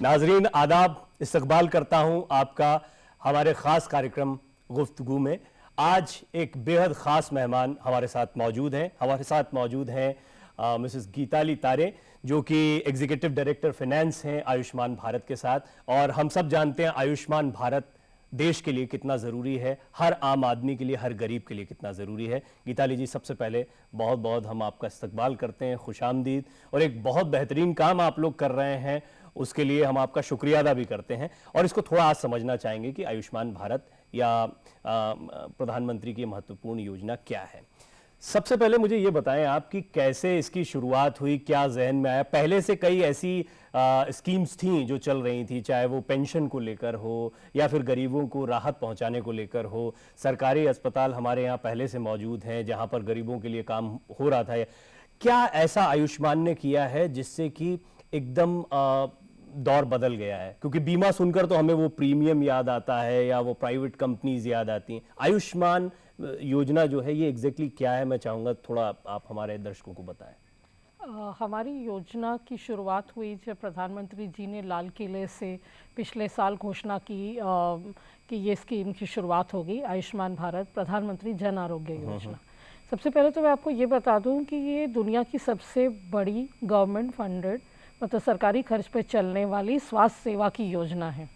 नाजरीन आदाब, इस्तकबाल करता हूं आपका हमारे ख़ास कार्यक्रम गुफ्तगू में। आज एक बेहद ख़ास मेहमान हमारे साथ मौजूद हैं। हमारे साथ मौजूद हैं मिसेस गीताली तारे, जो कि एग्जीक्यूटिव डायरेक्टर फाइनेंस हैं आयुष्मान भारत के साथ। और हम सब जानते हैं आयुष्मान भारत देश के लिए कितना ज़रूरी है, हर आम आदमी के लिए, हर गरीब के लिए कितना ज़रूरी है। गीताली जी, सबसे पहले बहुत बहुत हम आपका इस्तकबाल करते हैं, खुशामदीद। और एक बहुत बेहतरीन काम आप लोग कर रहे हैं, उसके लिए हम आपका शुक्रिया अदा भी करते हैं। और इसको थोड़ा आज समझना चाहेंगे कि आयुष्मान भारत या प्रधानमंत्री की महत्वपूर्ण योजना क्या है। सबसे पहले मुझे ये बताएं आप कि कैसे इसकी शुरुआत हुई, क्या जहन में आया। पहले से कई ऐसी स्कीम्स थी जो चल रही थी, चाहे वो पेंशन को लेकर हो या फिर गरीबों को राहत पहुंचाने को लेकर हो। सरकारी अस्पताल हमारे यहाँ पहले से मौजूद हैं जहां पर गरीबों के लिए काम हो रहा था। क्या ऐसा आयुष्मान ने किया है जिससे कि एकदम दौर बदल गया है? क्योंकि बीमा सुनकर तो हमें वो प्रीमियम याद आता है या वो प्राइवेट कंपनीज याद आती हैं। आयुष्मान योजना जो है ये एग्जैक्टली क्या है, मैं चाहूँगा थोड़ा आप हमारे दर्शकों को बताएं। हमारी योजना की शुरुआत हुई जब प्रधानमंत्री जी ने लाल किले से पिछले साल घोषणा की कि ये स्कीम की शुरुआत होगी, आयुष्मान भारत प्रधानमंत्री जन आरोग्य योजना। सबसे पहले तो मैं आपको ये बता दूं कि ये दुनिया की सबसे बड़ी गवर्नमेंट फंडेड, मतलब सरकारी खर्च पे चलने वाली स्वास्थ्य सेवा की योजना है।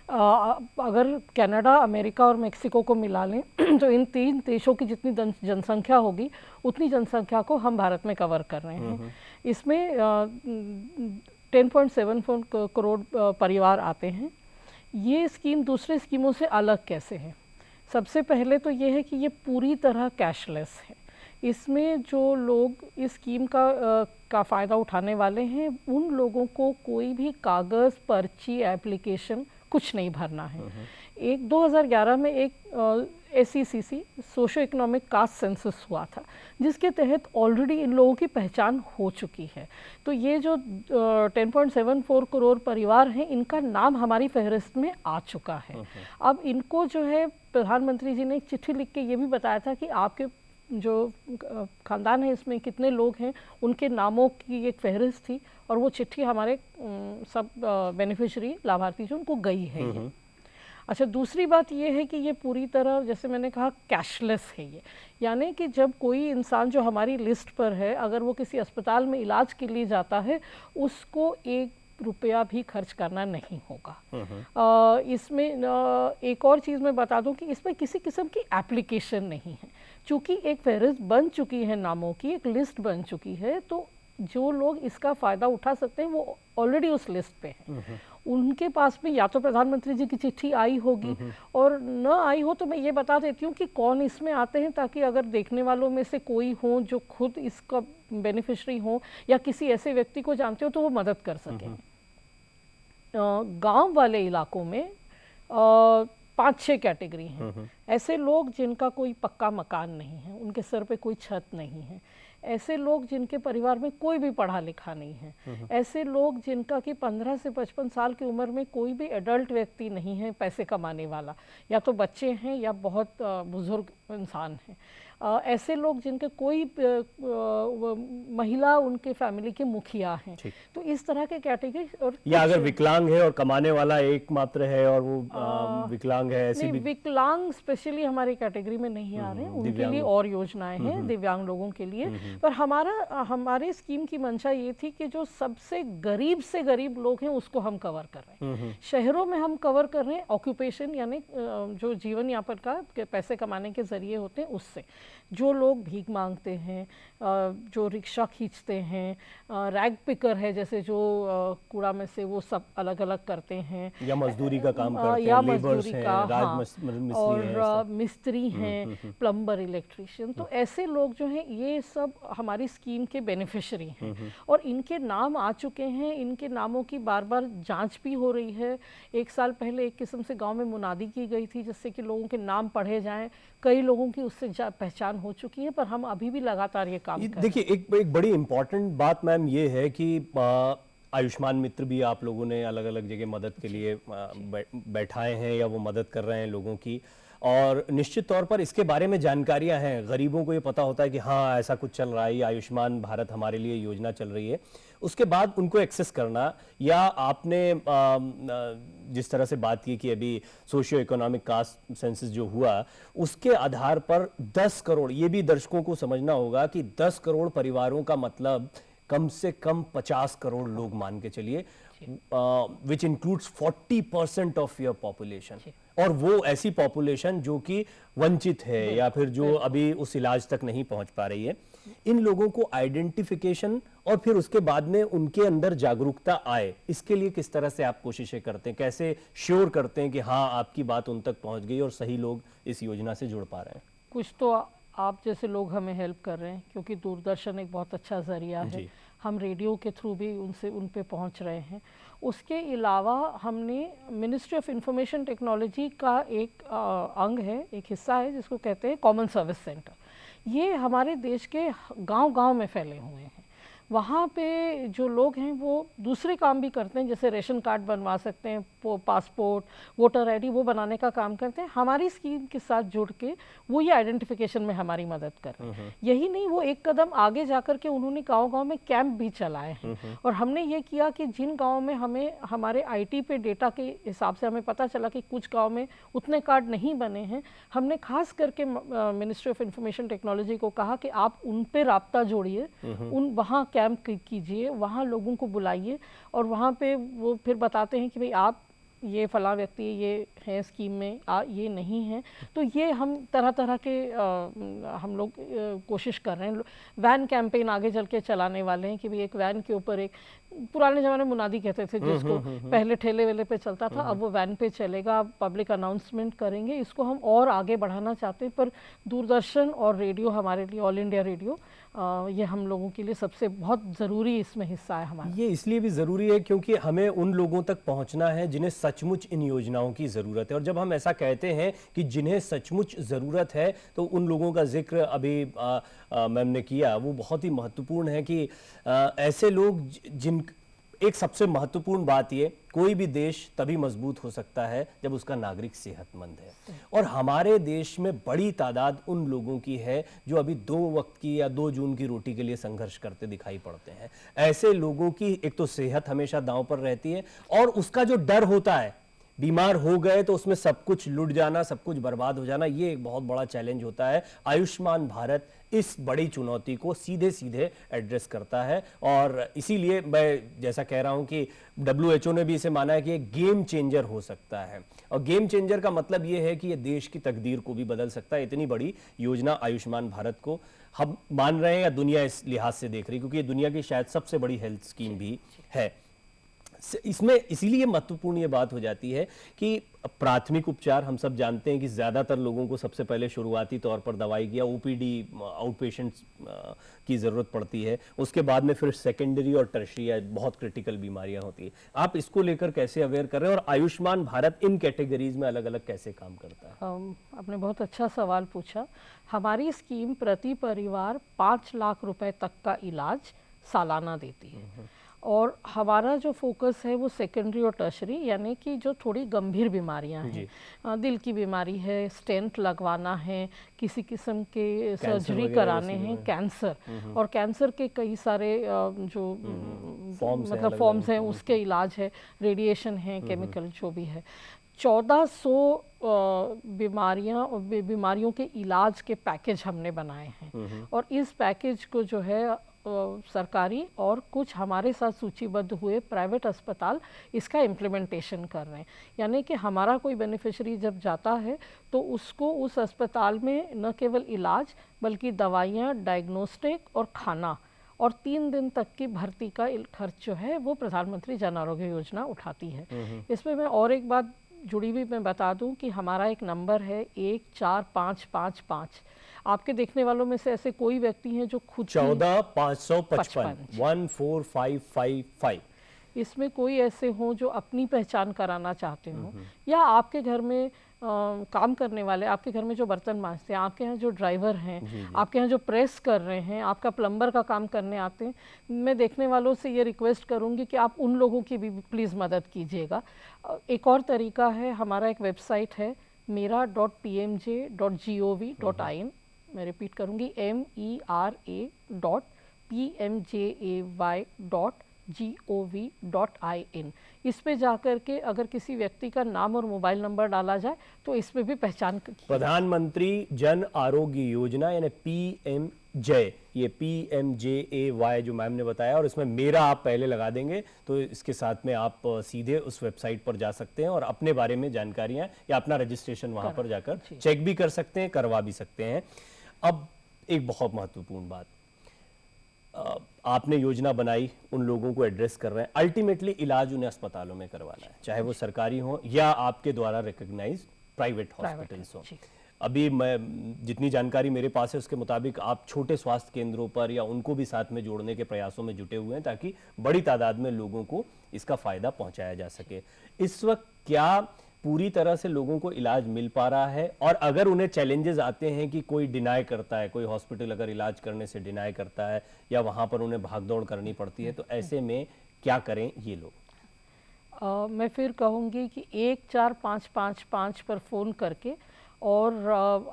अगर कनाडा, अमेरिका और मेक्सिको को मिला लें तो इन 3 देशों की जितनी जनसंख्या होगी उतनी जनसंख्या को हम भारत में कवर कर रहे हैं। इसमें 10.74 करोड़ परिवार आते हैं। ये स्कीम दूसरे स्कीमों से अलग कैसे है? सबसे पहले तो ये है कि ये पूरी तरह कैशलेस है। इसमें जो लोग इस स्कीम का फ़ायदा उठाने वाले हैं, उन लोगों को कोई भी कागज़, पर्ची, एप्लीकेशन कुछ नहीं भरना है। 2011 में एक SECC socio economic caste census हुआ था, जिसके तहत ऑलरेडी इन लोगों की पहचान हो चुकी है। तो ये जो 10.74 करोड़ परिवार हैं, इनका नाम हमारी फहरिस्त में आ चुका है। अब इनको जो है प्रधानमंत्री जी ने एक चिट्ठी लिख के ये भी बताया था कि आपके जो ख़ानदान है इसमें कितने लोग हैं, उनके नामों की एक फहरिस्त थी और वो चिट्ठी हमारे सब बेनिफिशियरी लाभार्थी जो उनको गई है ये। अच्छा, दूसरी बात ये है कि ये पूरी तरह, जैसे मैंने कहा, कैशलेस है ये। यानी कि जब कोई इंसान जो हमारी लिस्ट पर है, अगर वो किसी अस्पताल में इलाज के लिए जाता है, उसको 1 रुपया भी खर्च करना नहीं होगा। इसमें एक और चीज़ मैं बता दूं कि इसमें किसी किस्म की एप्लीकेशन नहीं है। चूँकि एक फहरिस्त बन चुकी है, नामों की एक लिस्ट बन चुकी है, तो जो लोग इसका फ़ायदा उठा सकते हैं वो ऑलरेडी उस लिस्ट पे हैं। उनके पास में या तो प्रधानमंत्री जी की चिट्ठी आई होगी, और न आई हो तो मैं ये बता देती हूँ कि कौन इसमें आते हैं, ताकि अगर देखने वालों में से कोई हो जो खुद इसका बेनिफिशरी हो या किसी ऐसे व्यक्ति को जानते हो तो वो मदद कर सकें। गांव वाले इलाकों में 5-6 कैटेगरी हैं। ऐसे लोग जिनका कोई पक्का मकान नहीं है, उनके सर पे कोई छत नहीं है। ऐसे लोग जिनके परिवार में कोई भी पढ़ा लिखा नहीं है। ऐसे लोग जिनका कि 15 से 55 साल की उम्र में कोई भी एडल्ट व्यक्ति नहीं है पैसे कमाने वाला, या तो बच्चे हैं या बहुत बुजुर्ग इंसान हैं। ऐसे लोग जिनके कोई महिला उनके फैमिली के मुखिया हैं। तो इस तरह के कैटेगरी, और या अगर विकलांग है और कमाने वाला एकमात्र है और वो विकलांग है, ऐसे भी विकलांग स्पेशली हमारी कैटेगरी में नहीं आ रहे हैं, उनके लिए और योजनाएं हैं दिव्यांग लोगों के लिए। पर हमारे स्कीम की मंशा ये थी कि जो सबसे गरीब से गरीब लोग हैं उसको हम कवर कर रहे हैं। शहरों में हम कवर कर रहे हैं ऑक्यूपेशन, यानी जो जीवन यापन का पैसे कमाने के जरिए होते हैं उससे। जो लोग भीख मांगते हैं, जो रिक्शा खींचते हैं, रैग पिकर है, जैसे जो कूड़ा में से वो सब अलग अलग करते हैं, या मजदूरी का काम करते हैं, या मजदूरी का, और मिस्त्री हैं, प्लम्बर, इलेक्ट्रिशियन। तो ऐसे लोग जो हैं ये सब हमारी स्कीम के बेनिफिशियरी हैं और इनके नाम आ चुके हैं। इनके नामों की बार बार जांच भी हो रही है। 1 साल पहले एक किस्म से गांव में मुनादी की गई थी जिससे कि लोगों के नाम पढ़े जाएं। कई लोगों की उससे पहचान हो चुकी है, पर हम अभी भी लगातार ये काम कर रहे हैं। देखिए, एक बड़ी इंपॉर्टेंट बात मैम ये है कि आयुष्मान मित्र भी आप लोगों ने अलग अलग जगह मदद के लिए बैठाए हैं या वो मदद कर रहे हैं लोगों की। और निश्चित तौर पर इसके बारे में जानकारियां हैं, गरीबों को ये पता होता है कि हाँ ऐसा कुछ चल रहा है, ये आयुष्मान भारत हमारे लिए योजना चल रही है, उसके बाद उनको एक्सेस करना, या आपने जिस तरह से बात की कि अभी सोशियो इकोनॉमिक कास्ट सेंसस जो हुआ उसके आधार पर 10 करोड़, ये भी दर्शकों को समझना होगा कि 10 करोड़ परिवारों का मतलब कम से कम 50 करोड़ लोग मान के चलिए, which includes 40% of your population, और वो ऐसी पॉपुलेशन जो कि वंचित है या फिर जो अभी उस इलाज तक नहीं पहुंच पा रही है। इन लोगों को आइडेंटिफिकेशन और फिर उसके बाद में उनके अंदर जागरूकता आए, इसके लिए किस तरह से आप कोशिशें करते हैं, कैसे श्योर करते हैं कि हाँ आपकी बात उन तक पहुंच गई और सही लोग इस योजना से जुड़ पा रहे हैं? कुछ तो आप जैसे लोग हमें हेल्प कर रहे हैं, क्योंकि दूरदर्शन एक बहुत अच्छा ज़रिया है, हम रेडियो के थ्रू भी उन पे पहुंच रहे हैं। उसके अलावा हमने मिनिस्ट्री ऑफ इंफॉर्मेशन टेक्नोलॉजी का एक अंग है, एक हिस्सा है जिसको कहते हैं कॉमन सर्विस सेंटर। ये हमारे देश के गांव-गांव में फैले हुए हैं। वहाँ पे जो लोग हैं वो दूसरे काम भी करते हैं, जैसे रेशन कार्ड बनवा सकते हैं, पासपोर्ट, वोटर आईडी वो बनाने का काम करते हैं। हमारी स्कीम के साथ जुड़ के वो ये आइडेंटिफिकेशन में हमारी मदद कर रहे हैं। यही नहीं, वो एक कदम आगे जाकर के उन्होंने गांव-गांव में कैंप भी चलाए हैं, और हमने ये किया कि जिन गाँव में हमें हमारे IT पे डेटा के हिसाब से हमें पता चला कि कुछ गाँव में उतने कार्ड नहीं बने हैं, हमने खास करके मिनिस्ट्री ऑफ इंफॉर्मेशन टेक्नोलॉजी को कहा कि आप उन पे राब्ता जोड़िए, वहाँ कैंप कीजिए, वहाँ लोगों को बुलाइए, और वहाँ पे वो फिर बताते हैं कि भाई आप ये फला व्यक्ति ये हैं स्कीम में, ये नहीं है। तो ये हम तरह तरह के हम लोग कोशिश कर रहे हैं। वैन कैंपेन आगे चल के चलाने वाले हैं कि भाई एक वैन के ऊपर एक, पुराने ज़माने में मुनादी कहते थे जिसको, पहले ठेले वेले पे चलता था, अब वो वैन पे चलेगा, पब्लिक अनाउंसमेंट करेंगे। इसको हम और आगे बढ़ाना चाहते हैं, पर दूरदर्शन और रेडियो हमारे लिए, ऑल इंडिया रेडियो, ये हम लोगों के लिए सबसे बहुत ज़रूरी इसमें हिस्सा है हमारा। ये इसलिए भी ज़रूरी है क्योंकि हमें उन लोगों तक पहुंचना है जिन्हें सचमुच इन योजनाओं की ज़रूरत है, और जब हम ऐसा कहते हैं कि जिन्हें सचमुच ज़रूरत है, तो उन लोगों का जिक्र अभी मैम ने किया, वो बहुत ही महत्वपूर्ण है कि ऐसे लोग जिन, एक सबसे महत्वपूर्ण बात ये, कोई भी देश तभी मजबूत हो सकता है जब उसका नागरिक सेहतमंद है, और हमारे देश में बड़ी तादाद उन लोगों की है जो अभी 2 वक्त की या 2 जून की रोटी के लिए संघर्ष करते दिखाई पड़ते हैं। ऐसे लोगों की एक तो सेहत हमेशा दांव पर रहती है, और उसका जो डर होता है बीमार हो गए तो उसमें सब कुछ लुट जाना, सब कुछ बर्बाद हो जाना, ये एक बहुत बड़ा चैलेंज होता है। आयुष्मान भारत इस बड़ी चुनौती को सीधे सीधे एड्रेस करता है, और इसीलिए मैं जैसा कह रहा हूं कि WHO ने भी इसे माना है कि एक गेम चेंजर हो सकता है, और गेम चेंजर का मतलब ये है कि ये देश की तकदीर को भी बदल सकता है। इतनी बड़ी योजना आयुष्मान भारत को हम मान रहे हैं, या दुनिया इस लिहाज से देख रही है, क्योंकि ये दुनिया की शायद सबसे बड़ी हेल्थ स्कीम भी है। इसमें इसीलिए महत्वपूर्ण ये बात हो जाती है कि प्राथमिक उपचार, हम सब जानते हैं कि ज़्यादातर लोगों को सबसे पहले शुरुआती तौर पर दवाई की या OPD आउट पेशेंट्स की ज़रूरत पड़ती है, उसके बाद में फिर सेकेंडरी और टर्शरी या बहुत क्रिटिकल बीमारियां होती है। आप इसको लेकर कैसे अवेयर कर रहे हैं, और आयुष्मान भारत इन कैटेगरीज में अलग अलग कैसे काम करता है? आपने बहुत अच्छा सवाल पूछा। हमारी स्कीम प्रति परिवार 5 लाख रुपए तक का इलाज सालाना देती है, और हमारा जो फोकस है वो सेकेंडरी और टर्शरी, यानी कि जो थोड़ी गंभीर बीमारियां हैं, दिल की बीमारी है, स्टेंट लगवाना है, किसी किस्म के सर्जरी कराने हैं, कैंसर, और कैंसर के कई सारे जो फॉर्म्स हैं उसके इलाज है, रेडिएशन है, केमिकल जो भी है। 1400 बीमारियों के इलाज के पैकेज हमने बनाए हैं, और इस पैकेज को जो है सरकारी और कुछ हमारे साथ सूचीबद्ध हुए प्राइवेट अस्पताल इसका इम्प्लीमेंटेशन कर रहे हैं। यानी कि हमारा कोई बेनिफिशियरी जब जाता है तो उसको उस अस्पताल में न केवल इलाज बल्कि दवाइयाँ, डायग्नोस्टिक और खाना और 3 दिन तक की भर्ती का खर्च जो है वो प्रधानमंत्री जन आरोग्य योजना उठाती है। इसमें मैं और एक बात जुड़ी हुई मैं बता दूं कि हमारा एक नंबर है 14555। आपके देखने वालों में से ऐसे कोई व्यक्ति हैं जो खुद 14555 14555, इसमें कोई ऐसे हों जो अपनी पहचान कराना चाहते हों, या आपके घर में काम करने वाले, आपके घर में जो बर्तन मांजते हैं, आपके यहाँ जो ड्राइवर हैं, आपके यहाँ जो प्रेस कर रहे हैं, आपका प्लम्बर का काम करने आते हैं, मैं देखने वालों से ये रिक्वेस्ट करूँगी कि आप उन लोगों की भी प्लीज़ मदद कीजिएगा। एक और तरीका है, हमारा एक वेबसाइट है mera.pmj.gov.in, मैं रिपीट करूँगी, mera.pmjay.gov.in। इस पे जाकर के अगर किसी व्यक्ति का नाम और मोबाइल नंबर डाला जाए तो इसमें भी पहचान प्रधानमंत्री जन आरोग्य योजना यानी पीएम जय, ये PMJAY जो मैम ने बताया, और इसमें मेरा आप पहले लगा देंगे तो इसके साथ में आप सीधे उस वेबसाइट पर जा सकते हैं और अपने बारे में जानकारियां या अपना रजिस्ट्रेशन वहां पर जाकर चेक भी कर सकते हैं, करवा भी सकते हैं। अब एक बहुत महत्वपूर्ण बात, आपने योजना बनाई, उन लोगों को एड्रेस कर रहे हैं, अल्टीमेटली इलाज उन्हें अस्पतालों में करवाना है, चाहे वो सरकारी हो या आपके द्वारा रिकॉग्नाइज प्राइवेट हॉस्पिटल्स हो। अभी मैं जितनी जानकारी मेरे पास है उसके मुताबिक आप छोटे स्वास्थ्य केंद्रों पर या उनको भी साथ में जोड़ने के प्रयासों में जुटे हुए हैं ताकि बड़ी तादाद में लोगों को इसका फायदा पहुंचाया जा सके। इस वक्त क्या पूरी तरह से लोगों को इलाज मिल पा रहा है, और अगर उन्हें चैलेंजेस आते हैं कि कोई डिनाई करता है, कोई हॉस्पिटल अगर इलाज करने से डिनाई करता है या वहां पर उन्हें भागदौड़ करनी पड़ती है, तो ऐसे में क्या करें ये लोग? मैं फिर कहूँगी कि 14555 पर फ़ोन करके और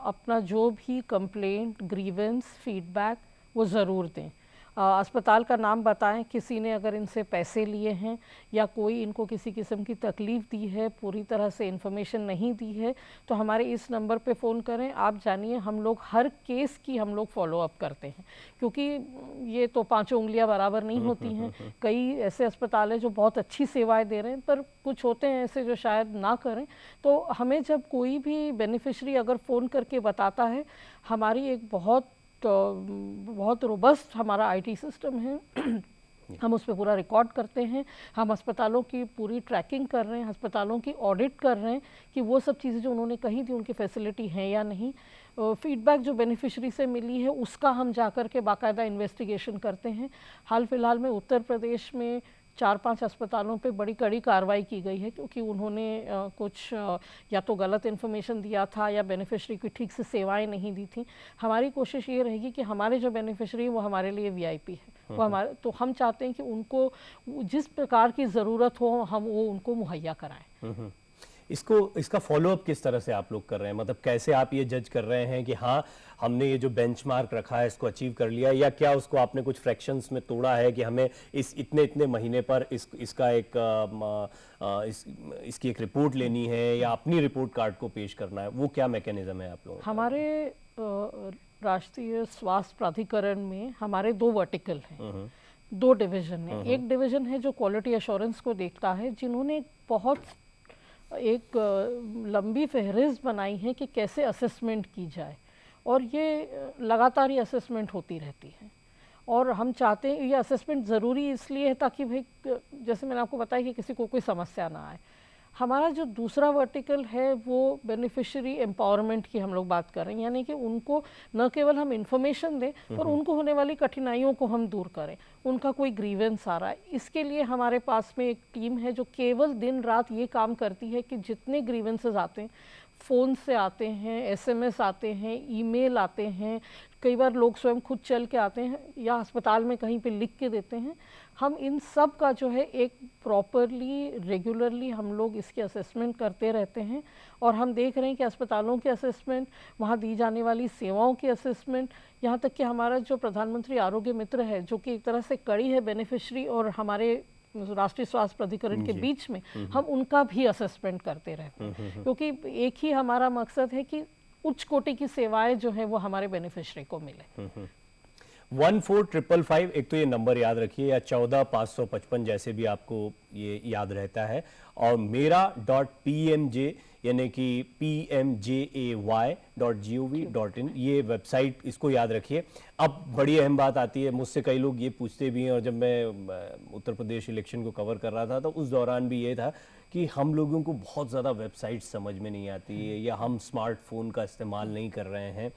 अपना जो भी कंप्लेंट, ग्रीवेंस, फीडबैक वो ज़रूर दें। अस्पताल का नाम बताएं, किसी ने अगर इनसे पैसे लिए हैं या कोई इनको किसी किस्म की तकलीफ़ दी है, पूरी तरह से इन्फॉर्मेशन नहीं दी है, तो हमारे इस नंबर पे फ़ोन करें। आप जानिए हम लोग हर केस की हम लोग फॉलो अप करते हैं, क्योंकि ये तो पांचों उंगलियां बराबर नहीं होती हैं। कई ऐसे अस्पताल हैं जो बहुत अच्छी सेवाएं दे रहे हैं, पर कुछ होते हैं ऐसे जो शायद ना करें। तो हमें जब कोई भी बेनिफिशरी अगर फ़ोन करके बताता है, हमारी एक बहुत रोबस्ट हमारा आईटी सिस्टम है, हम उस पर पूरा रिकॉर्ड करते हैं, हम अस्पतालों की पूरी ट्रैकिंग कर रहे हैं, अस्पतालों की ऑडिट कर रहे हैं कि वो सब चीज़ें जो उन्होंने कही थी उनकी फैसिलिटी है या नहीं। फीडबैक जो बेनिफिशरी से मिली है उसका हम जाकर के बाकायदा इन्वेस्टिगेशन करते हैं। हाल फिलहाल में उत्तर प्रदेश में 4-5 अस्पतालों पे बड़ी कड़ी कार्रवाई की गई है, क्योंकि उन्होंने कुछ या तो गलत इन्फॉर्मेशन दिया था या बेनिफिशरी की ठीक से सेवाएं नहीं दी थी। हमारी कोशिश ये रहेगी कि हमारे जो बेनिफिशरी है वो हमारे लिए वीआईपी है, वो हमारे, तो हम चाहते हैं कि उनको जिस प्रकार की ज़रूरत हो हम वो उनको मुहैया कराएं। इसका फॉलोअप किस तरह से आप लोग कर रहे हैं? मतलब कैसे आप ये जज कर रहे हैं कि हाँ हमने ये जो बेंचमार्क रखा है इसको अचीव कर लिया, या क्या उसको आपने कुछ फ्रैक्शंस में तोड़ा है कि हमें इस इतने महीने पर इसका इसकी एक रिपोर्ट लेनी है या अपनी रिपोर्ट कार्ड को पेश करना है? वो क्या मैकेनिज्म है आप लोगों का? हमारे राष्ट्रीय स्वास्थ्य प्राधिकरण में हमारे 2 वर्टिकल हैं, 2 डिवीजन है। एक डिवीजन है जो क्वालिटी एश्योरेंस को देखता है, जिन्होंने एक लंबी फहरिस्त बनाई है कि कैसे असेसमेंट की जाए, और ये लगातार ये असेसमेंट होती रहती है। और हम चाहते हैं, ये असेसमेंट ज़रूरी इसलिए है ताकि भाई जैसे मैंने आपको बताया कि किसी को कोई समस्या ना आए। हमारा जो दूसरा वर्टिकल है वो बेनिफिशियरी एम्पावरमेंट की हम लोग बात कर रहे हैं, यानी कि उनको न केवल हम इंफॉर्मेशन दें पर उनको होने वाली कठिनाइयों को हम दूर करें। उनका कोई ग्रीवेंस आ रहा है, इसके लिए हमारे पास में एक टीम है जो केवल दिन रात ये काम करती है कि जितने ग्रीवेंसेस आते हैं, फ़ोन से आते हैं, एसएमएस आते हैं, ईमेल आते हैं, कई बार लोग स्वयं खुद चल के आते हैं या अस्पताल में कहीं पे लिख के देते हैं, हम इन सब का जो है एक प्रॉपरली रेगुलरली हम लोग इसकी असेसमेंट करते रहते हैं। और हम देख रहे हैं कि अस्पतालों के असेसमेंट, वहाँ दी जाने वाली सेवाओं की असेसमेंट, यहाँ तक कि हमारा जो प्रधानमंत्री आरोग्य मित्र है जो कि एक तरह से कड़ी है बेनिफिशरी और हमारे राष्ट्रीय स्वास्थ्य प्राधिकरण के बीच में, हम उनका भी असेसमेंट करते रहते हैं, क्योंकि एक ही हमारा मकसद है कि उच्च कोटि की सेवाएं जो है वो हमारे बेनिफिशरी को मिले। 14555 एक तो ये नंबर याद रखिए, या 14555 जैसे भी आपको ये याद रहता है, और mera.pmj यानी कि pmjay.gov.in ये वेबसाइट, इसको याद रखिए। अब बड़ी अहम बात आती है, मुझसे कई लोग ये पूछते भी हैं, और जब मैं उत्तर प्रदेश इलेक्शन को कवर कर रहा था तो उस दौरान भी ये था कि हम लोगों को बहुत ज़्यादा वेबसाइट समझ में नहीं आती है या हम स्मार्टफोन का इस्तेमाल नहीं कर रहे हैं।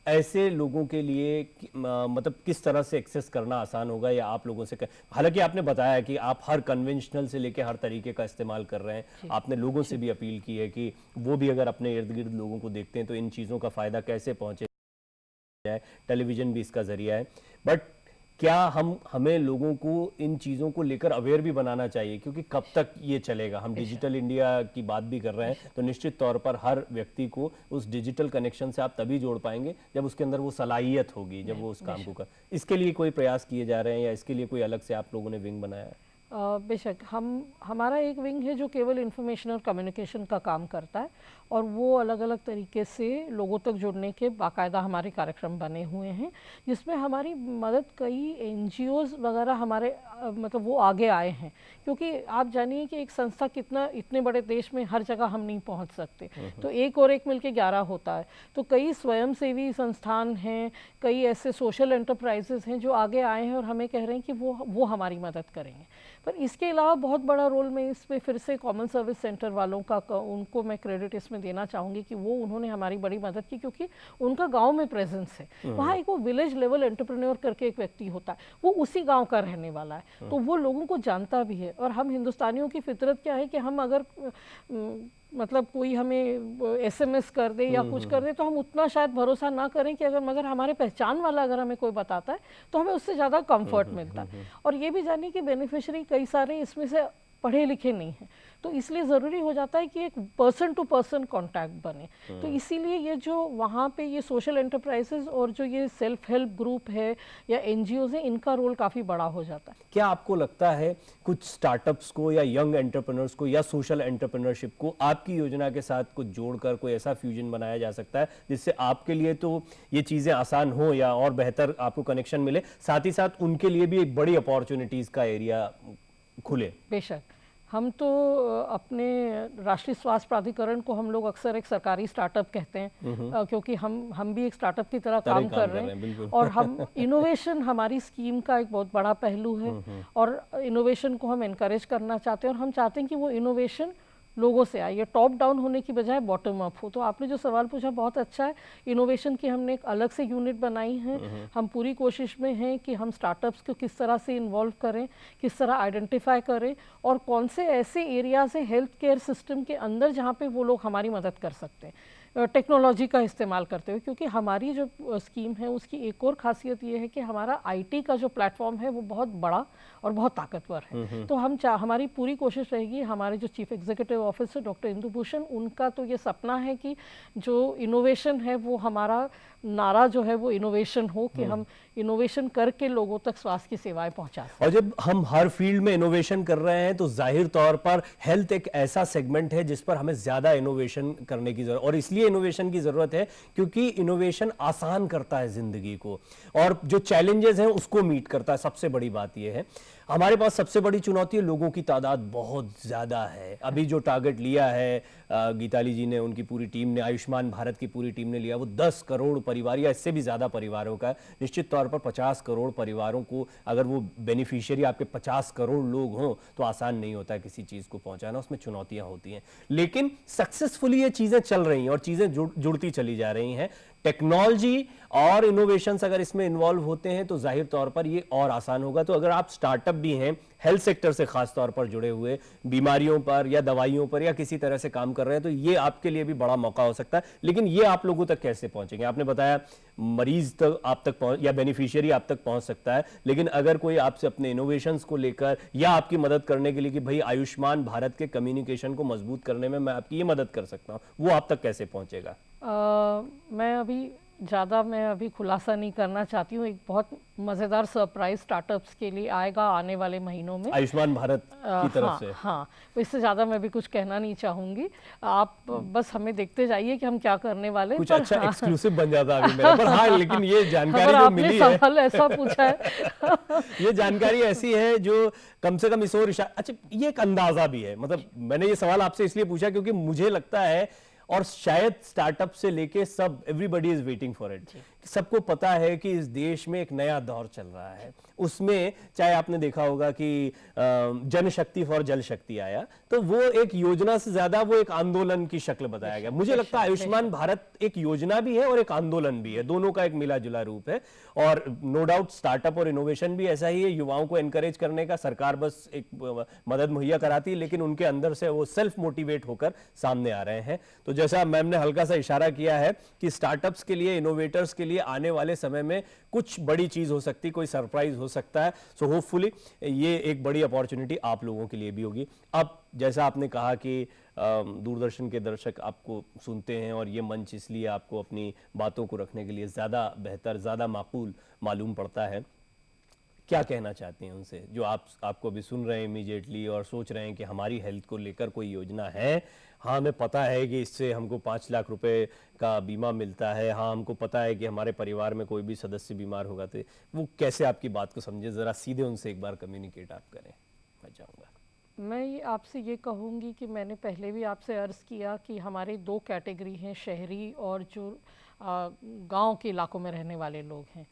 ऐसे लोगों के लिए मतलब किस तरह से एक्सेस करना आसान होगा, या आप लोगों से हालांकि आपने बताया कि आप हर कन्वेंशनल से लेकर हर तरीके का इस्तेमाल कर रहे हैं, आपने लोगों से भी अपील की है कि वो भी अगर अपने इर्द गिर्द लोगों को देखते हैं तो इन चीज़ों का फ़ायदा कैसे पहुँचे जाए, टेलीविज़न भी इसका ज़रिया है। बट क्या हमें लोगों को इन चीज़ों को लेकर अवेयर भी बनाना चाहिए, क्योंकि कब तक ये चलेगा? हम डिजिटल इंडिया की बात भी कर रहे हैं, तो निश्चित तौर पर हर व्यक्ति को उस डिजिटल कनेक्शन से आप तभी जोड़ पाएंगे जब उसके अंदर वो सलाहियत होगी, जब वो उस काम को कर। इसके लिए कोई प्रयास किए जा रहे हैं या इसके लिए कोई अलग से आप लोगों ने विंग बनाया है? बेशक हमारा एक विंग है जो केवल इंफॉर्मेशन और कम्युनिकेशन का काम करता है, और वो अलग अलग तरीके से लोगों तक जुड़ने के बाकायदा हमारे कार्यक्रम बने हुए हैं, जिसमें हमारी मदद कई एनजीओज़ वगैरह हमारे मतलब वो आगे आए हैं, क्योंकि आप जानिए कि एक संस्था इतने बड़े देश में हर जगह हम नहीं पहुंच सकते, तो एक और एक मिलके 11 होता है। तो कई स्वयंसेवी संस्थान हैं, कई ऐसे सोशल एंटरप्राइजेस हैं जो आगे आए हैं और हमें कह रहे हैं कि वो हमारी मदद करेंगे। पर इसके अलावा बहुत बड़ा रोल मैं इसमें फिर से कॉमन सर्विस सेंटर वालों का उनको मैं क्रेडिट इसमें देना चाहूँगी कि उन्होंने हमारी बड़ी मदद की, क्योंकि उनका गांव में प्रेजेंस है। वहाँ एक वो विलेज लेवल एंटरप्रेन्योर करके एक व्यक्ति होता है, वो उसी गांव का रहने वाला है, तो वो लोगों को जानता भी है। और हम हिंदुस्तानियों की फितरत क्या है कि हम अगर मतलब कोई हमें एसएमएस कर दे या कुछ कर दे तो हम उतना शायद भरोसा ना करें कि मगर हमारे पहचान वाला अगर हमें कोई बताता है तो हमें उससे ज़्यादा कंफर्ट मिलता है। और ये भी जानिए कि बेनिफिशियरी कई सारे इसमें से पढ़े लिखे नहीं हैं, तो इसलिए ज़रूरी हो जाता है कि एक पर्सन टू पर्सन कांटेक्ट बने। तो इसीलिए ये जो वहाँ पे ये सोशल एंटरप्राइजेस और जो ये सेल्फ हेल्प ग्रुप है या एनजीओज़ हैं, इनका रोल काफ़ी बड़ा हो जाता है। क्या आपको लगता है कुछ स्टार्टअप्स को या यंग एंटरप्रेन्योर्स को या सोशल एंटरप्रेन्योरशिप को आपकी योजना के साथ कुछ जोड़कर कोई ऐसा फ्यूजन बनाया जा सकता है जिससे आपके लिए तो ये चीज़ें आसान हो या और बेहतर आपको कनेक्शन मिले, साथ ही साथ उनके लिए भी एक बड़ी अपॉर्चुनिटीज़ का एरिया खुले? बेशक हम तो अपने राष्ट्रीय स्वास्थ्य प्राधिकरण को हम लोग अक्सर एक सरकारी स्टार्टअप कहते हैं, क्योंकि हम भी एक स्टार्टअप की तरह काम कर रहे हैं। और हम इनोवेशन हमारी स्कीम का एक बहुत बड़ा पहलू है, और इनोवेशन को हम एनकरेज करना चाहते हैं, और हम चाहते हैं कि वो इनोवेशन लोगों से आए, ये टॉप डाउन होने की बजाय बॉटम अप हो। तो आपने जो सवाल पूछा बहुत अच्छा है। इनोवेशन की हमने एक अलग से यूनिट बनाई है। हम पूरी कोशिश में हैं कि हम स्टार्टअप्स को किस तरह से इन्वॉल्व करें, किस तरह आइडेंटिफाई करें, और कौन से ऐसे एरियाज हैं हेल्थ केयर सिस्टम के अंदर जहाँ पे वो लोग हमारी मदद कर सकते हैं टेक्नोलॉजी का इस्तेमाल करते हुए। क्योंकि हमारी जो स्कीम है उसकी एक और खासियत ये है कि हमारा आईटी का जो प्लेटफॉर्म है वो बहुत बड़ा और बहुत ताकतवर है। तो हमारी पूरी कोशिश रहेगी, हमारे जो chief executive officer doctor Indu Bhushan, उनका तो ये सपना है कि जो इनोवेशन है वो हमारा नारा जो है वो इनोवेशन हो, कि हम इनोवेशन करके लोगों तक स्वास्थ्य की सेवाएं पहुंचा सकें। और जब हम हर फील्ड में इनोवेशन कर रहे हैं तो जाहिर तौर पर हेल्थ एक ऐसा सेगमेंट है जिस पर हमें ज्यादा इनोवेशन करने की जरूरत, और इसलिए इनोवेशन की जरूरत है क्योंकि इनोवेशन आसान करता है जिंदगी को और जो चैलेंजेस हैं उसको मीट करता है। सबसे बड़ी बात यह है, हमारे पास सबसे बड़ी चुनौती है लोगों की तादाद बहुत ज़्यादा है। अभी जो टारगेट लिया है गीताली जी ने, उनकी पूरी टीम ने, आयुष्मान भारत की पूरी टीम ने लिया, वो 10 करोड़ परिवार या इससे भी ज़्यादा परिवारों का है। निश्चित तौर पर 50 करोड़ परिवारों को अगर वो बेनिफिशियरी आपके 50 करोड़ लोग हों तो आसान नहीं होता है किसी चीज़ को पहुंचाना, उसमें चुनौतियां होती हैं। लेकिन सक्सेसफुली ये चीज़ें चल रही हैं और चीज़ें जुड़ती चली जा रही हैं। टेक्नोलॉजी और इनोवेशंस अगर इसमें इन्वॉल्व होते हैं तो जाहिर तौर पर ये और आसान होगा। तो अगर आप स्टार्टअप भी हैं हेल्थ सेक्टर से खास तौर पर जुड़े हुए, बीमारियों पर या दवाइयों पर या किसी तरह से काम कर रहे हैं, तो ये आपके लिए भी बड़ा मौका हो सकता है। लेकिन ये आप लोगों तक कैसे पहुंचेंगे? आपने बताया मरीज तक आप तक पहुंच या बेनिफिशियरी आप तक पहुंच सकता है, लेकिन अगर कोई आपसे अपने इनोवेशंस को लेकर या आपकी मदद करने के लिए कि भाई आयुष्मान भारत के कम्युनिकेशन को मजबूत करने में मैं आपकी ये मदद कर सकता हूँ, वो आप तक कैसे पहुंचेगा? मैं अभी खुलासा नहीं करना चाहती हूँ। एक बहुत मज़ेदार सरप्राइज स्टार्टअप्स के लिए आएगा आने वाले महीनों में आयुष्मान भारत की तरफ से। हाँ, तो इससे ज़्यादा मैं भी कुछ कहना नहीं चाहूँगी। आप बस हमें देखते जाइए कि हम क्या करने वाले हैं। कुछ अच्छा एक्सक्लूसिव बन जाता अभी मेरा, पर हाँ, लेकिन ये जानकारी जो मिली है, सवाल ऐसा पूछा है ये जानकारी ऐसी है जो कम से कम इस ओर अच्छा, ये एक अंदाजा भी है। मतलब मैंने ये सवाल आपसे इसलिए पूछा क्योंकि मुझे लगता है, और शायद स्टार्टअप से लेके सब everybody is waiting for it, सबको पता है कि इस देश में एक नया दौर चल रहा है। उसमें चाहे आपने देखा होगा कि जनशक्ति फॉर जल शक्ति आया, तो वो एक योजना से ज्यादा वो एक आंदोलन की शक्ल बताया गया। मुझे लगता है आयुष्मान भारत एक योजना भी है और एक आंदोलन भी है, दोनों का एक मिला जुला रूप है। और नो डाउट स्टार्टअप और इनोवेशन भी ऐसा ही है, युवाओं को एनकरेज करने का सरकार बस एक मदद मुहैया कराती है, लेकिन उनके अंदर से वो सेल्फ मोटिवेट होकर सामने आ रहे हैं। तो जैसा मैम ने हल्का सा इशारा किया है कि स्टार्टअप्स के लिए, इनोवेटर्स के लिए ये आने वाले समय में कुछ बड़ी चीज़ हो सकती है, कोई सरप्राइज हो सकता है। सो होपफुली ये एक बड़ी अपॉर्चुनिटी आप लोगों के लिए भी होगी। अब जैसा आपने कहा कि दूरदर्शन के दर्शक आपको सुनते हैं और ये मंच इसलिए आपको अपनी बातों को रखने के लिए ज़्यादा बेहतर, ज़्यादा माकूल मालूम पड़ता है। क्या कहना चाहते हैं उनसे जो आपको अभी सुन रहे हैं इमीडिएटली और सोच रहे हैं कि हमारी हेल्थ को लेकर कोई योजना है? हाँ, हमें पता है कि इससे हमको 5 लाख रुपए का बीमा मिलता है, हाँ हमको पता है कि हमारे परिवार में कोई भी सदस्य बीमार होगा, तो वो कैसे आपकी बात को समझे? ज़रा सीधे उनसे एक बार कम्युनिकेट आप करें, मैं चाहूँगा। मैं ये आपसे ये कहूँगी कि मैंने पहले भी आपसे अर्ज़ किया कि हमारे 2 कैटेगरी हैं, शहरी और जो गांव के इलाकों में रहने वाले लोग हैं।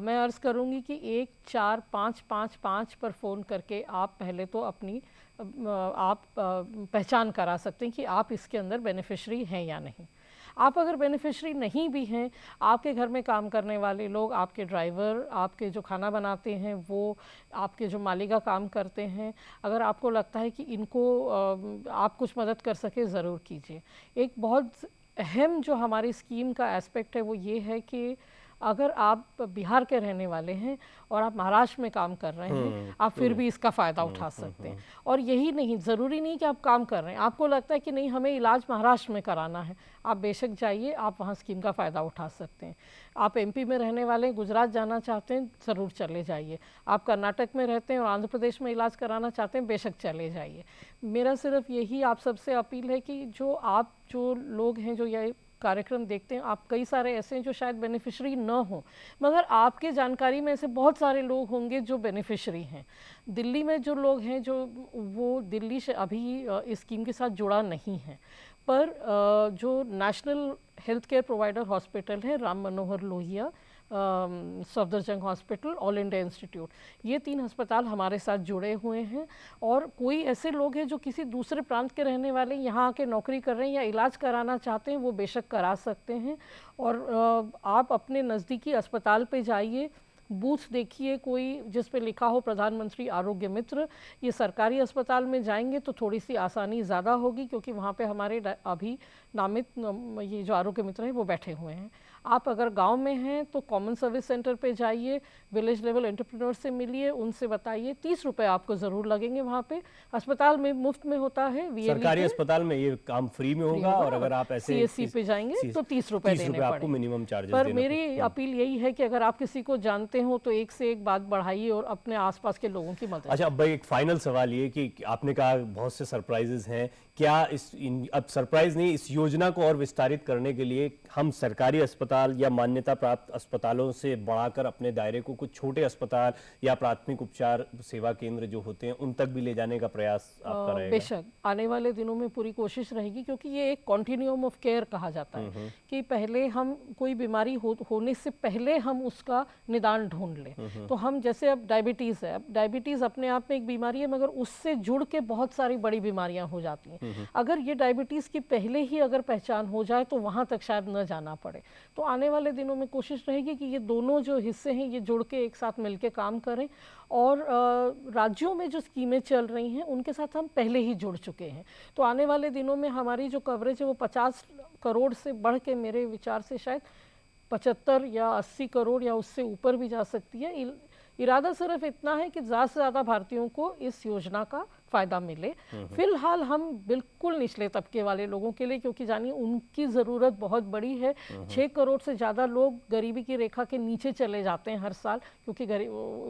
मैं अर्ज़ करूँगी कि 1-4-5-5-5 पर फ़ोन करके आप पहले तो अपनी आप पहचान करा सकते हैं कि आप इसके अंदर बेनिफिशरी हैं या नहीं। आप अगर बेनिफिशरी नहीं भी हैं, आपके घर में काम करने वाले लोग, आपके ड्राइवर, आपके जो खाना बनाते हैं वो, आपके जो मालिका काम करते हैं, अगर आपको लगता है कि इनको आप कुछ मदद कर सके, ज़रूर कीजिए। एक बहुत अहम जो हमारी स्कीम का एस्पेक्ट है वो ये है कि अगर आप बिहार के रहने वाले हैं और आप महाराष्ट्र में काम कर रहे हैं, आप फिर भी इसका फ़ायदा उठा सकते हैं। और यही नहीं, ज़रूरी नहीं कि आप काम कर रहे हैं, आपको लगता है कि नहीं हमें इलाज महाराष्ट्र में कराना है, आप बेशक जाइए, आप वहाँ स्कीम का फ़ायदा उठा सकते हैं। आप एमपी में रहने वाले हैं, गुजरात जाना चाहते हैं, ज़रूर चले जाइए। आप कर्नाटक में रहते हैं और आंध्र प्रदेश में इलाज कराना चाहते हैं, बेशक चले जाइए। मेरा सिर्फ यही आप सबसे अपील है कि जो लोग हैं जो ये कार्यक्रम देखते हैं, आप कई सारे ऐसे हैं जो शायद बेनिफिशरी न हो, मगर आपके जानकारी में ऐसे बहुत सारे लोग होंगे जो बेनिफिशरी हैं। दिल्ली में जो लोग हैं जो वो दिल्ली से अभी इस स्कीम के साथ जुड़ा नहीं है, पर जो national health care provider hospital है, Ram Manohar Lohia, Safdarjung hospital, all India institute, ये 3 अस्पताल हमारे साथ जुड़े हुए हैं। और कोई ऐसे लोग हैं जो किसी दूसरे प्रांत के रहने वाले यहाँ आके नौकरी कर रहे हैं या इलाज कराना चाहते हैं, वो बेशक करा सकते हैं। और आप अपने नज़दीकी अस्पताल पे जाइए, बूथ देखिए कोई जिस पे लिखा हो प्रधानमंत्री आरोग्य मित्र। ये सरकारी अस्पताल में जाएंगे तो थोड़ी सी आसानी ज़्यादा होगी, क्योंकि वहाँ पे हमारे अभी नामित ये जो आरोग्य मित्र हैं वो बैठे हुए हैं। आप अगर गांव में हैं तो कॉमन सर्विस सेंटर पे जाइए, विलेज लेवल एंटरप्रेन्योर से मिलिए, उनसे बताइए। 30 रुपये आपको ज़रूर लगेंगे वहाँ पे। अस्पताल में मुफ्त में होता है, सरकारी अस्पताल में ये काम फ्री में होगा। और अगर आप ऐसे सीएससी पे जाएंगे तो 30 रुपये देने आपको मिनिमम चार्जेस पर मेरी अपील यही है कि अगर आप किसी को जानते हो तो एक से एक बात बढ़ाइए और अपने आसपास के लोगों की मदद। अच्छा भाई, एक फाइनल सवाल ये कि आपने कहा बहुत से सरप्राइजेस हैं, क्या अब सरप्राइज नहीं, इस योजना को और विस्तारित करने के लिए हम सरकारी अस्पताल या मान्यता प्राप्त अस्पतालों से बढ़ाकर अपने दायरे को कुछ छोटे अस्पताल या प्राथमिक उपचार सेवा केंद्र जो होते हैं उन तक भी ले जाने का प्रयास आपका रहेगा? बेशक आने वाले दिनों में पूरी कोशिश रहेगी, क्योंकि ये एक कॉन्टिन्यूम ऑफ केयर कहा जाता है कि पहले हम कोई बीमारी होने से पहले हम उसका निदान ढूंढ लें। तो हम जैसे अब डायबिटीज़ है, अब डायबिटीज़ अपने आप में एक बीमारी है, मगर उससे जुड़ के बहुत सारी बड़ी बीमारियां हो जाती हैं। अगर ये डायबिटीज़ की पहले ही अगर पहचान हो जाए तो वहाँ तक शायद न जाना पड़े। तो आने वाले दिनों में कोशिश रहेगी कि ये दोनों जो हिस्से हैं ये जुड़ के एक साथ मिलके काम करें। और राज्यों में जो स्कीमें चल रही हैं उनके साथ हम पहले ही जुड़ चुके हैं। तो आने वाले दिनों में हमारी जो कवरेज है वो 50 करोड़ से बढ़ के मेरे विचार से शायद 75 या 80 करोड़ या उससे ऊपर भी जा सकती है। इरादा सिर्फ इतना है कि ज़्यादा से ज़्यादा भारतीयों को इस योजना का फ़ायदा मिले। फिलहाल हम बिल्कुल निचले तबके वाले लोगों के लिए, क्योंकि जानिए उनकी ज़रूरत बहुत बड़ी है। 6 करोड़ से ज़्यादा लोग गरीबी की रेखा के नीचे चले जाते हैं हर साल, क्योंकि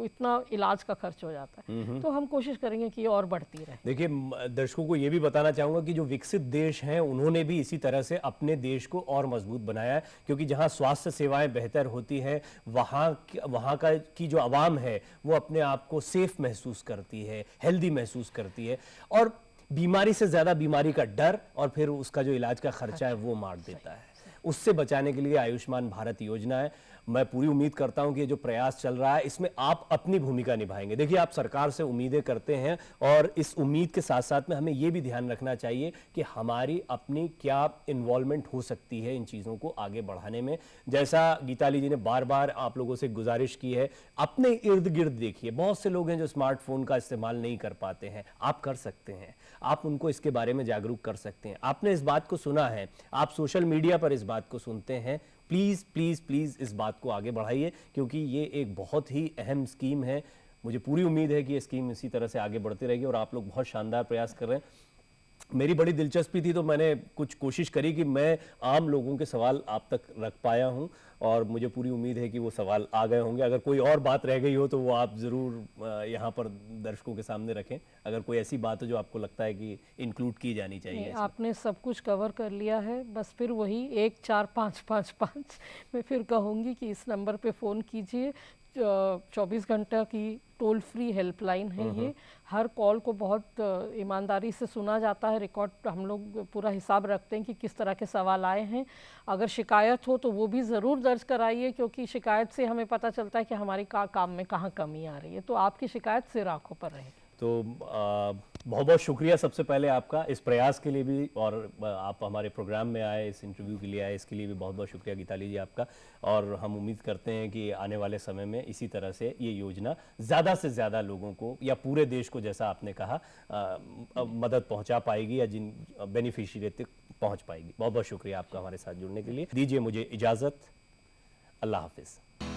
इतना इलाज का खर्च हो जाता है। तो हम कोशिश करेंगे कि ये और बढ़ती रहे। देखिए, दर्शकों को ये भी बताना चाहूँगा कि जो विकसित देश हैं उन्होंने भी इसी तरह से अपने देश को और मजबूत बनाया है, क्योंकि जहाँ स्वास्थ्य सेवाएँ बेहतर होती हैं वहाँ का की जो आवाम है वो अपने आप को सेफ महसूस करती है, हेल्दी महसूस करती है, और बीमारी से ज्यादा बीमारी का डर और फिर उसका जो इलाज का खर्चा है वो मार देता है। उससे बचाने के लिए आयुष्मान भारत योजना है। मैं पूरी उम्मीद करता हूं कि ये जो प्रयास चल रहा है इसमें आप अपनी भूमिका निभाएंगे। देखिए, आप सरकार से उम्मीदें करते हैं और इस उम्मीद के साथ साथ में हमें ये भी ध्यान रखना चाहिए कि हमारी अपनी क्या इन्वॉल्वमेंट हो सकती है इन चीज़ों को आगे बढ़ाने में। जैसा गीताली जी ने बार बार आप लोगों से गुजारिश की है, अपने इर्द गिर्द देखिए, बहुत से लोग हैं जो स्मार्टफोन का इस्तेमाल नहीं कर पाते हैं, आप कर सकते हैं, आप उनको इसके बारे में जागरूक कर सकते हैं। आपने इस बात को सुना है, आप सोशल मीडिया पर इस बात को सुनते हैं, प्लीज़ प्लीज़ प्लीज़ इस बात को आगे बढ़ाइए, क्योंकि ये एक बहुत ही अहम स्कीम है। मुझे पूरी उम्मीद है कि ये स्कीम इसी तरह से आगे बढ़ती रहेगी और आप लोग बहुत शानदार प्रयास कर रहे हैं। मेरी बड़ी दिलचस्पी थी तो मैंने कुछ कोशिश करी कि मैं आम लोगों के सवाल आप तक रख पाया हूं, और मुझे पूरी उम्मीद है कि वो सवाल आ गए होंगे। अगर कोई और बात रह गई हो तो वो आप ज़रूर यहाँ पर दर्शकों के सामने रखें, अगर कोई ऐसी बात है जो आपको लगता है कि इंक्लूड की जानी चाहिए इसमें। आपने सब कुछ कवर कर लिया है, बस फिर वही 14555 मैं फिर कहूँगी कि इस नंबर पे फ़ोन कीजिए। 24 घंटा की टोल फ्री हेल्पलाइन है ये। हर कॉल को बहुत ईमानदारी से सुना जाता है, रिकॉर्ड हम लोग पूरा हिसाब रखते हैं कि किस तरह के सवाल आए हैं। अगर शिकायत हो तो वो भी ज़रूर दर्ज कराइए, क्योंकि शिकायत से हमें पता चलता है कि हमारी काम में कहाँ कमी आ रही है। तो आपकी शिकायत सिर आँखों पर रहेगी। तो बहुत बहुत शुक्रिया सबसे पहले आपका इस प्रयास के लिए भी, और आप हमारे प्रोग्राम में आए, इस इंटरव्यू के लिए आए, इसके लिए भी बहुत बहुत शुक्रिया गीताली जी आपका। और हम उम्मीद करते हैं कि आने वाले समय में इसी तरह से ये योजना ज़्यादा से ज़्यादा लोगों को या पूरे देश को, जैसा आपने कहा, मदद पहुंचा पाएगी या जिन बेनिफिशियरी तक पहुंच पाएगी। बहुत बहुत शुक्रिया आपका हमारे साथ जुड़ने के लिए। दीजिए मुझे इजाज़त। अल्लाह हाफिज़।